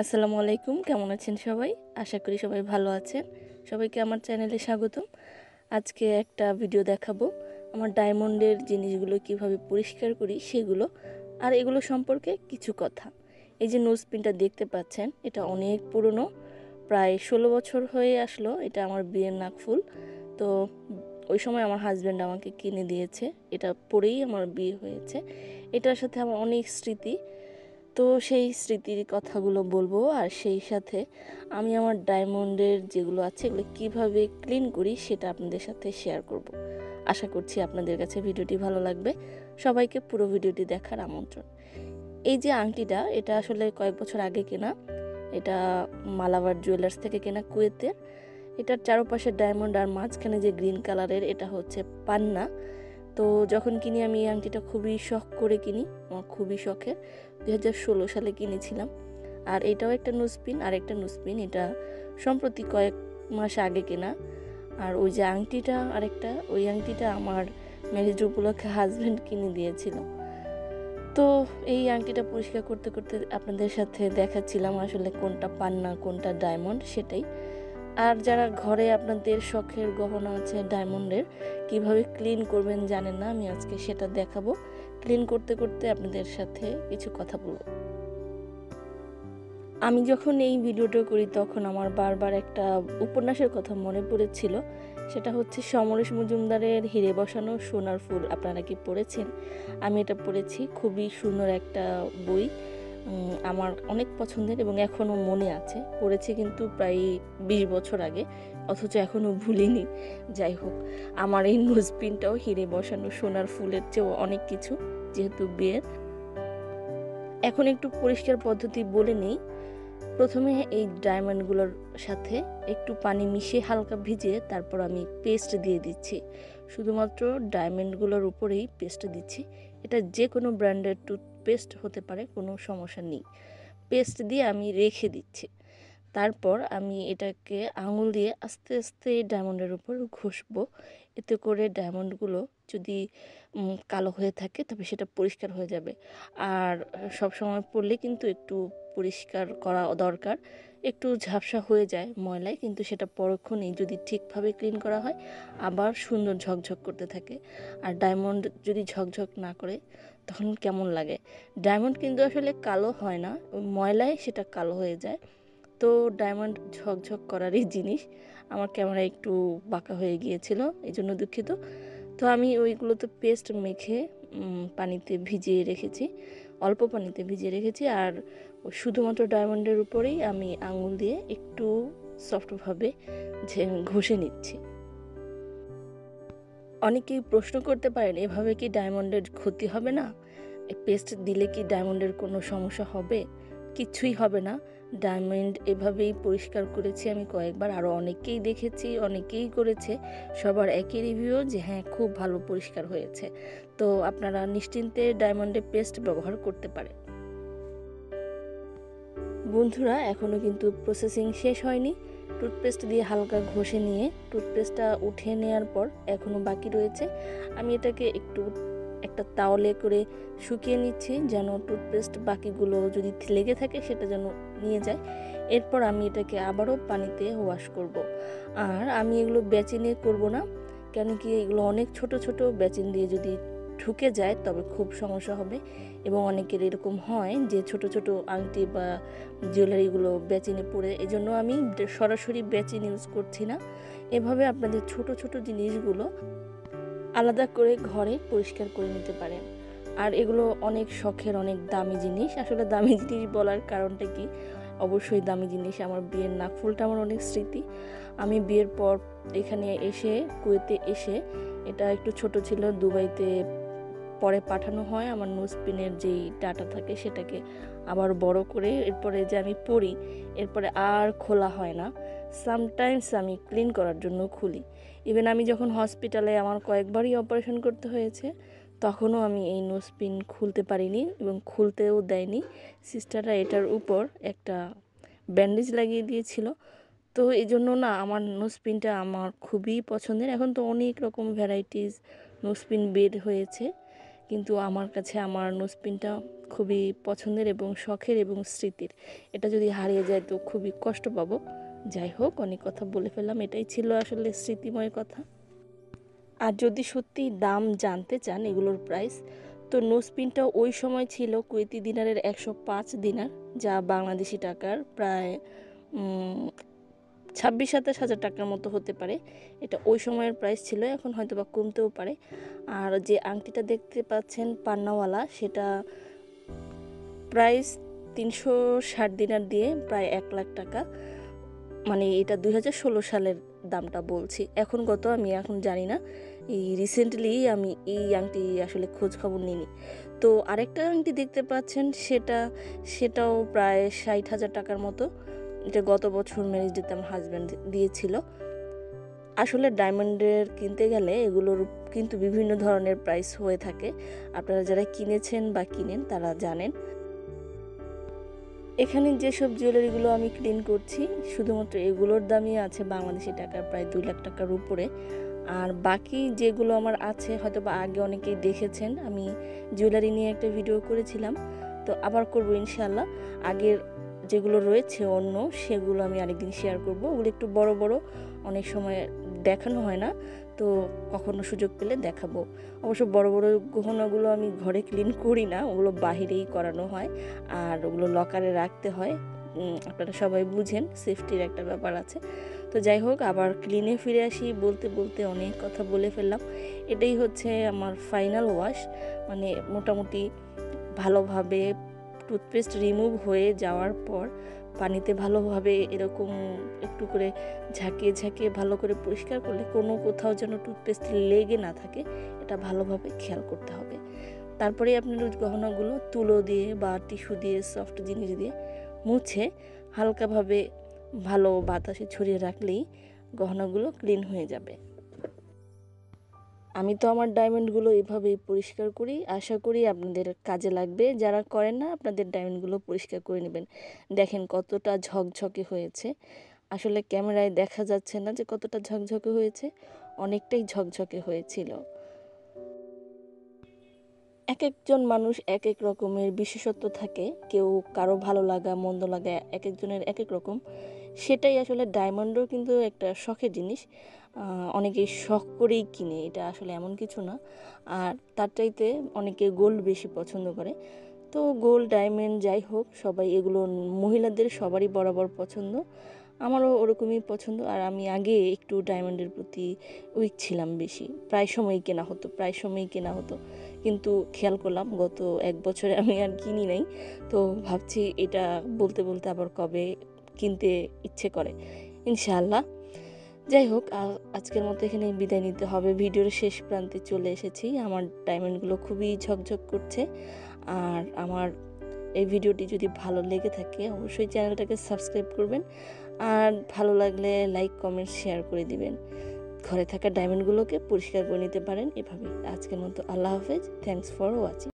আসসালামুআলাইকুম, কেমন আছেন সবাই? আশা করি সবাই ভালো আছেন। সবাইকে আমার চ্যানেলে স্বাগতম। আজকে একটা ভিডিও দেখাবো আমার ডায়মন্ডের জিনিসগুলো কিভাবে পরিষ্কার করি সেগুলো, আর এগুলো সম্পর্কে কিছু কথা। এই যে নোজ পিনটা দেখতে পাচ্ছেন, এটা অনেক পুরনো, প্রায় 16 বছর হয়ে আসলো। এটা আমার বিয়ের নাকফুল। তো ওই সময় আমার হাজব্যান্ড আমাকে কিনে দিয়েছে। এটা পরেই আমার বিয়ে হয়েছে। এটার সাথে আমার অনেক স্মৃতি। তো সেই স্মৃতির কথাগুলো বলবো, আর সেই সাথে আমি আমার ডায়মন্ডের যেগুলো আছে এগুলো কিভাবে ক্লিন করি সেটা আপনাদের সাথে শেয়ার করব। আশা করছি আপনাদের কাছে ভিডিওটি ভালো লাগবে। সবাইকে পুরো ভিডিওটি দেখার আমন্ত্রণ। এই যে আংটিটা, এটা আসলে কয়েক বছর আগে কেনা। এটা মালাবার জুয়েলার্স থেকে কেনা, কুয়েতের। এটার চারপাশে ডায়মন্ড আর মাঝখানে যে গ্রিন কালারের, এটা হচ্ছে পান্না। তো যখন কিনি আমি এই আংটিটা খুবই শখ করে কিনি, আমার খুবই শখের। 2016 সালে কিনেছিলাম। আর এটাও একটা নোজপিন, আর একটা নোজপিন, এটা সম্প্রতি কয়েক মাস আগে কেনা। আর ওই যে আংটিটা, আরেকটা ওই আংটিটা আমার ম্যারেজ উপলক্ষে হাজব্যান্ড কিনে দিয়েছিল। তো এই আংটিটা পরিষ্কার করতে করতে আপনাদের সাথে দেখাচ্ছিলাম আসলে কোনটা পান্না কোনটা ডায়মন্ড সেটাই। আর যারা ঘরে আপনাদের শখের গহনা আছে ডায়মন্ডের, কিভাবে ক্লিন করবেন জানেন না, আমি আজকে সেটা দেখাবো। ক্লিন করতে করতে আপনাদের সাথে কিছু কথা বলবো। আমি যখন এই ভিডিওটা করি তখন আমার বারবার একটা উপন্যাসের কথা মনে পড়েছিল। সেটা হচ্ছে সমরেশ মজুমদারের হিরে বসানো সোনার ফুল। আপনারা কি পড়েছেন? আমি এটা পড়েছি, খুবই সুন্দর একটা বই। আমার অনেক পছন্দের এবং এখনও মনে আছে। পড়েছি কিন্তু প্রায় 20 বছর আগে, অথচ এখনও ভুলিনি। যাই হোক, আমার এই নোজপিনটাও হিরে বসানো সোনার ফুলের চেয়েও অনেক কিছু, যেহেতু বিয়ের। এখন একটু পরিষ্কার পদ্ধতি বলে নিই। প্রথমে এই ডায়মন্ডগুলোর সাথে একটু পানি মিশিয়ে হালকা ভিজিয়ে তারপর আমি পেস্ট দিয়ে দিচ্ছি। শুধুমাত্র ডায়মন্ডগুলোর উপরেই পেস্ট দিচ্ছি। এটা যে কোনো ব্র্যান্ডের টুথপেস্ট হতে পারে, কোনো সমস্যা নেই। পেস্ট দিয়ে আমি রেখে দিচ্ছি। তারপর আমি এটাকে আঙুল দিয়ে আস্তে আস্তে ডায়মন্ডের উপর ঘষবো। এতে করে ডায়মন্ডগুলো যদি কালো হয়ে থাকে তবে সেটা পরিষ্কার হয়ে যাবে। আর সব সময় পরলে কিন্তু একটু পরিষ্কার করা দরকার। একটু ঝাপসা হয়ে যায় ময়লায়, কিন্তু সেটা পরক্ষণেই যদি ঠিকভাবে ক্লিন করা হয় আবার সুন্দর ঝকঝক করতে থাকে। আর ডায়মন্ড যদি ঝকঝক না করে তখন কেমন লাগে? ডায়মন্ড কিন্তু আসলে কালো হয় না, ওই ময়লায় সেটা কালো হয়ে যায়। তো ডায়মন্ড ঝকঝক করারই জিনিস। আমার ক্যামেরা একটু বাঁকা হয়ে গিয়েছিল, এই জন্য দুঃখিত। তো আমি ওইগুলোতে পেস্ট মেখে পানিতে ভিজিয়ে রেখেছি, অল্প পানিতে ভিজিয়ে রেখেছি। আর শুধুমাত্র ডায়মন্ডের উপরেই আমি আঙুল দিয়ে একটু সফটভাবে ঘষে নিচ্ছি। অনেকেই প্রশ্ন করতে পারেন, এভাবে কি ডায়মন্ডের ক্ষতি হবে না? পেস্ট দিলে কি ডায়মন্ডের কোনো সমস্যা হবে? কিছুই হবে না। ডায়মন্ড এভাবেই পরিষ্কার করেছি আমি কয়েকবার, আরও অনেকেই দেখেছি, অনেকেই করেছে। সবার একই রিভিউ যে হ্যাঁ, খুব ভালো পরিষ্কার হয়েছে। তো আপনারা নিশ্চিন্তে ডায়মন্ডের পেস্ট ব্যবহার করতে পারেন। বন্ধুরা, এখনও কিন্তু প্রসেসিং শেষ হয়নি। টুথপেস্ট দিয়ে হালকা ঘষে নিয়ে টুথপেস্টটা উঠিয়ে নেওয়ার পর এখনও বাকি রয়েছে। আমি এটাকে একটু একটা তাওয়ালে করে শুকিয়ে নিচ্ছি, যেন টুথপেস্ট বাকিগুলো যদি লেগে থাকে সেটা যেন নিয়ে যায়। এরপর আমি এটাকে আবারও পানিতে ওয়াশ করব। আর আমি এগুলো বেচিনে করব না, কেন কি এগুলো অনেক ছোট ছোট, বেচিন দিয়ে যদি ঢুকে যায় তবে খুব সমস্যা হবে। এবং অনেকের এরকম হয় যে ছোট ছোট আংটি বা জুয়েলারিগুলো বেচিনে পড়ে, এই জন্য আমি সরাসরি বেচিন ইউজ করছি না। এভাবে আপনাদের ছোট ছোট জিনিসগুলো আলাদা করে ঘরে পরিষ্কার করে নিতে পারেন। আর এগুলো অনেক শখের, অনেক দামি জিনিস। আসলে দামি জিনিস বলার কারণটা কি? অবশ্যই দামি জিনিস। আমার বিয়ের নাকফুলটা আমার অনেক স্মৃতি। আমি বিয়ের পর এখানে এসে, কুয়েতে এসে, এটা একটু ছোট ছিল, দুবাইতে পরে পাঠানো হয়। আমার নোজপিনের যেই ডাটা থাকে সেটাকে আবার বড় করে এরপরে যে আমি পরি, এরপরে আর খোলা হয় না। সামটাইমস আমি ক্লিন করার জন্য খুলি। ইভেন আমি যখন হসপিটালে আমার কয়েকবারই অপারেশন করতে হয়েছে, তখনও আমি এই নোজপিন খুলতে পারিনি এবং খুলতেও দেয়নি। সিস্টাররা এটার উপর একটা ব্যান্ডেজ লাগিয়ে দিয়েছিল। তো এই জন্য না, আমার নোজপিনটা আমার খুবই পছন্দের। এখন তো অনেক রকম ভ্যারাইটিস নোজপিন বের হয়েছে, কিন্তু আমার কাছে আমার নোজপিনটা খুবই পছন্দের এবং শখের এবং স্মৃতির। এটা যদি হারিয়ে যায় তো খুবই কষ্ট পাবো। যাই হোক, অনেক কথা বলে ফেললাম, এটাই ছিল আসলে স্মৃতিময় কথা। আর যদি সত্যি দাম জানতে চান এগুলোর প্রাইস, তো নোজপিনটা ওই সময় ছিল কুয়েতি দিনারের 105 দিনার, যা বাংলাদেশি টাকার প্রায় 26-27 হাজার টাকার মতো হতে পারে। এটা ওই সময়ের প্রাইস ছিল, এখন হয়তো বা কমতেও পারে। আর যে আংটিটা দেখতে পাচ্ছেন পান্নাওয়ালা, সেটা প্রাইস 360 দিনার দিয়ে প্রায় 1 লাখ টাকা। মানে এটা 2016 সালের দামটা বলছি, এখন কত আমি এখন জানি না। এই রিসেন্টলি আমি এই আংটি আসলে খোঁজ খবর নিইনি। তো আরেকটা আংটি দেখতে পাচ্ছেন, সেটাও প্রায় 60,000 টাকার মতো। এটা গত বছর ম্যারেজ ডেতে আমার হাজব্যান্ড দিয়েছিল। আসলে ডায়মন্ডের কিনতে গেলে এগুলোর কিন্তু বিভিন্ন ধরনের প্রাইস হয়ে থাকে। আপনারা যারা কিনেছেন বা কিনেন তারা জানেন। এখানে যেসব জুয়েলারিগুলো আমি ক্লিন করছি, শুধুমাত্র এগুলোর দামই আছে বাংলাদেশি টাকার প্রায় 2 লাখ টাকার উপরে। আর বাকি যেগুলো আমার আছে, হয়তো বা আগে অনেকেই দেখেছেন, আমি জুয়েলারি নিয়ে একটা ভিডিও করেছিলাম, তো আবার করব ইনশাল্লাহ। আগের যেগুলো রয়েছে অন্য, সেগুলো আমি আরেকদিন শেয়ার করব। ওগুলো একটু বড় বড়, অনেক সময় দেখানো হয় না, তো কখনো সুযোগ পেলে দেখাবো। অবশ্য বড় বড় গহনাগুলো আমি ঘরে ক্লিন করি না, ওগুলো বাহিরেই করানো হয়, আর ওগুলো লকারে রাখতে হয়। আপনারা সবাই বুঝেন, সেফটির একটা ব্যাপার আছে। তো যাই হোক, আবার ক্লিনে ফিরে আসি। বলতে বলতে অনেক কথা বলে ফেললাম। এটাই হচ্ছে আমার ফাইনাল ওয়াশ, মানে মোটামুটি ভালোভাবে টুথপেস্ট রিমুভ হয়ে যাওয়ার পর পানিতে ভালোভাবে এরকম একটু করে ঝাঁকিয়ে ঝাঁকিয়ে ভালো করে পরিষ্কার করলে কোনো কোথাও যেন টুথপেস্ট লেগে না থাকে, এটা ভালোভাবে খেয়াল করতে হবে। তারপরে আপনার গহনাগুলো তুলো দিয়ে বা টিস্যু দিয়ে, সফট জিনিস দিয়ে মুছে হালকাভাবে ভালো বাতাসে ছড়িয়ে রাখলেই গহনাগুলো ক্লিন হয়ে যাবে। আমি তো আমার ডায়মন্ডগুলো এভাবেই পরিষ্কার করি, আশা করি আপনাদের কাজে লাগবে। যারা করেন না, আপনাদের ডায়মন্ডগুলো পরিষ্কার করে নেবেন। দেখেন কতটা ঝকঝকে হয়েছে। আসলে ক্যামেরায় দেখা যাচ্ছে না যে কতটা ঝকঝকে হয়েছে, অনেকটাই ঝকঝকে হয়েছিল। এক একজন মানুষ এক এক রকমের বিশেষত্ব থাকে, কেউ কারো ভালো লাগা মন্দ লাগা এক একজনের এক এক রকম। সেটাই আসলে ডায়মন্ডও কিন্তু একটা শখের জিনিস। অনেকেই শখ করেই কিনে, এটা আসলে এমন কিছু না। আর তার চাইতে অনেকে গোল্ড বেশি পছন্দ করে। তো গোল্ড ডায়মন্ড যাই হোক, সবাই এগুলো মহিলাদের সবারই বরাবর পছন্দ, আমারও ওরকমই পছন্দ। আর আমি আগে একটু ডায়মন্ডের প্রতি উইক ছিলাম বেশি, প্রায় সময়ই কেনা হতো। কিন্তু খেয়াল করলাম গত 1 বছরে আমি আর কিনি নাই। তো ভাবছি এটা বলতে বলতে আবার কবে কিনতে ইচ্ছে করে, ইনশাআল্লাহ। যাই হোক, আজকের মতো এখানে বিদায় নিতে হবে। ভিডিওর শেষ প্রান্তে চলে এসেছি। আমার ডায়মন্ডগুলো খুবই ঝকঝক করছে। আর আমার এই ভিডিওটি যদি ভালো লেগে থাকে, অবশ্যই চ্যানেলটাকে সাবস্ক্রাইব করবেন। আর ভালো লাগলে লাইক, কমেন্ট, শেয়ার করে দিবেন। ঘরে থাকা ডায়মন্ডগুলোকে পরিষ্কার করে নিতে পারেন এভাবে। আজকের মতো আল্লাহ হাফেজ। Thanks for watching.